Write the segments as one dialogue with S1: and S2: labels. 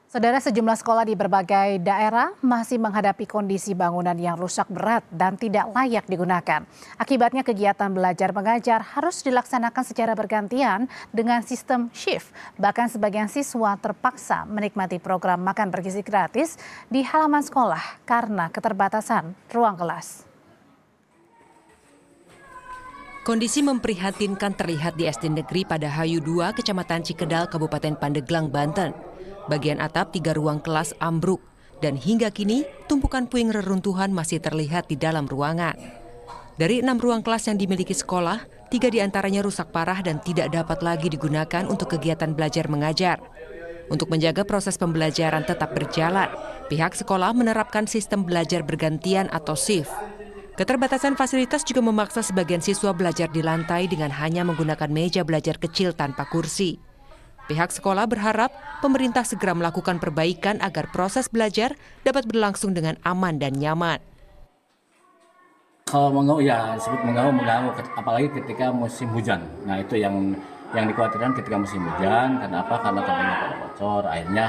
S1: Saudara, sejumlah sekolah di berbagai daerah masih menghadapi kondisi bangunan yang rusak berat dan tidak layak digunakan. Akibatnya kegiatan belajar mengajar harus dilaksanakan secara bergantian dengan sistem shift. Bahkan sebagian siswa terpaksa menikmati program makan bergizi gratis di halaman sekolah karena keterbatasan ruang kelas.
S2: Kondisi memprihatinkan terlihat di SD Negeri Padahayu 2, Kecamatan Cikedal, Kabupaten Pandeglang, Banten. Bagian atap 3 ruang kelas ambruk, dan hingga kini tumpukan puing reruntuhan masih terlihat di dalam ruangan. Dari 6 ruang kelas yang dimiliki sekolah, 3 diantaranya rusak parah dan tidak dapat lagi digunakan untuk kegiatan belajar mengajar. Untuk menjaga proses pembelajaran tetap berjalan, pihak sekolah menerapkan sistem belajar bergantian atau shift. Keterbatasan fasilitas juga memaksa sebagian siswa belajar di lantai dengan hanya menggunakan meja belajar kecil tanpa kursi. Pihak sekolah berharap pemerintah segera melakukan perbaikan agar proses belajar dapat berlangsung dengan aman dan nyaman.
S3: Kalau mengganggu ya disebut mengganggu, apalagi ketika musim hujan. Nah itu yang dikhawatirkan ketika musim hujan. Kenapa? Karena tanahnya pada bocor, akhirnya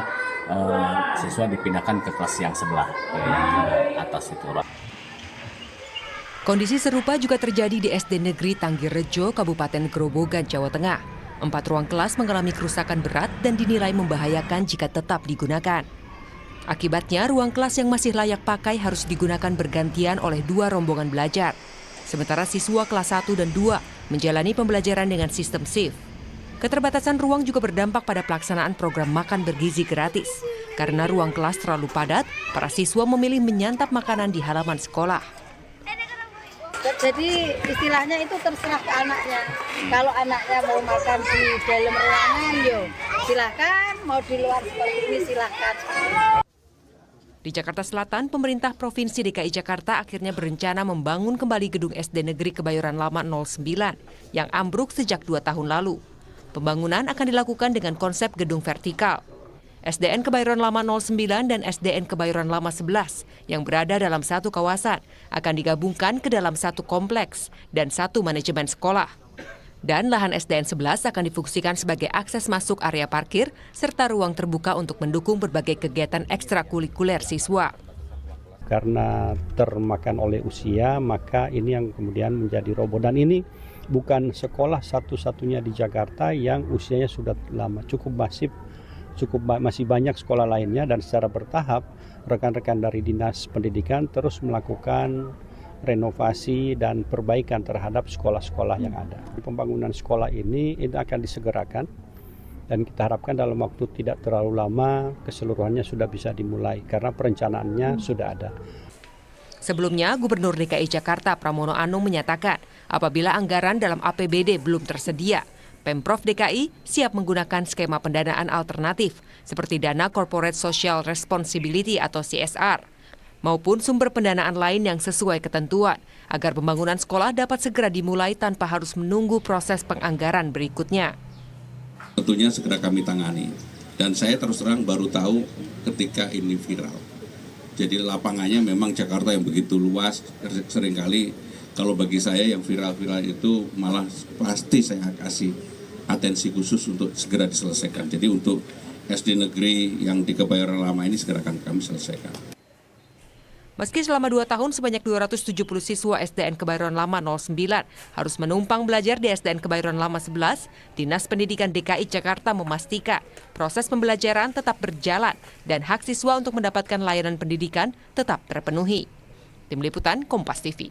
S3: siswa dipindahkan ke kelas yang sebelah, yang atas itu.
S2: Kondisi serupa juga terjadi di SD Negeri Tanggirejo, Kabupaten Grobogan, Jawa Tengah. 4 ruang kelas mengalami kerusakan berat dan dinilai membahayakan jika tetap digunakan. Akibatnya, ruang kelas yang masih layak pakai harus digunakan bergantian oleh 2 rombongan belajar. Sementara siswa kelas 1 dan 2 menjalani pembelajaran dengan sistem shift. Keterbatasan ruang juga berdampak pada pelaksanaan program makan bergizi gratis. Karena ruang kelas terlalu padat, para siswa memilih menyantap makanan di halaman sekolah.
S4: Jadi istilahnya itu terserah ke anaknya. Kalau anaknya mau makan di dalam ruangan, yo silahkan. Mau di luar seperti ini silahkan.
S2: Di Jakarta Selatan, pemerintah Provinsi DKI Jakarta akhirnya berencana membangun kembali gedung SD Negeri Kebayoran Lama 09 yang ambruk sejak 2 tahun lalu. Pembangunan akan dilakukan dengan konsep gedung vertikal. SDN Kebayoran Lama 09 dan SDN Kebayoran Lama 11 yang berada dalam satu kawasan akan digabungkan ke dalam satu kompleks dan satu manajemen sekolah. Dan lahan SDN 11 akan difungsikan sebagai akses masuk area parkir serta ruang terbuka untuk mendukung berbagai kegiatan ekstrakurikuler siswa.
S5: Karena termakan oleh usia, maka ini yang kemudian menjadi roboh. Dan ini bukan sekolah satu-satunya di Jakarta yang usianya sudah lama, masih banyak sekolah lainnya, dan secara bertahap rekan-rekan dari Dinas Pendidikan terus melakukan renovasi dan perbaikan terhadap sekolah-sekolah yang ada. Pembangunan sekolah ini akan disegerakan dan kita harapkan dalam waktu tidak terlalu lama keseluruhannya sudah bisa dimulai karena perencanaannya sudah ada.
S2: Sebelumnya, Gubernur DKI Jakarta Pramono Anung menyatakan apabila anggaran dalam APBD belum tersedia, Pemprov DKI siap menggunakan skema pendanaan alternatif seperti dana Corporate Social Responsibility atau CSR, maupun sumber pendanaan lain yang sesuai ketentuan agar pembangunan sekolah dapat segera dimulai tanpa harus menunggu proses penganggaran berikutnya.
S6: Tentunya segera kami tangani, dan saya terus terang baru tahu ketika ini viral. Jadi lapangannya memang Jakarta yang begitu luas, seringkali kalau bagi saya yang viral-viral itu malah pasti saya kasih atensi khusus untuk segera diselesaikan. Jadi untuk SD Negeri yang di Kebayoran Lama ini segera akan kami selesaikan.
S2: Meski selama 2 tahun sebanyak 270 siswa SDN Kebayoran Lama 09 harus menumpang belajar di SDN Kebayoran Lama 11, Dinas Pendidikan DKI Jakarta memastikan proses pembelajaran tetap berjalan dan hak siswa untuk mendapatkan layanan pendidikan tetap terpenuhi. Tim Liputan Kompas TV.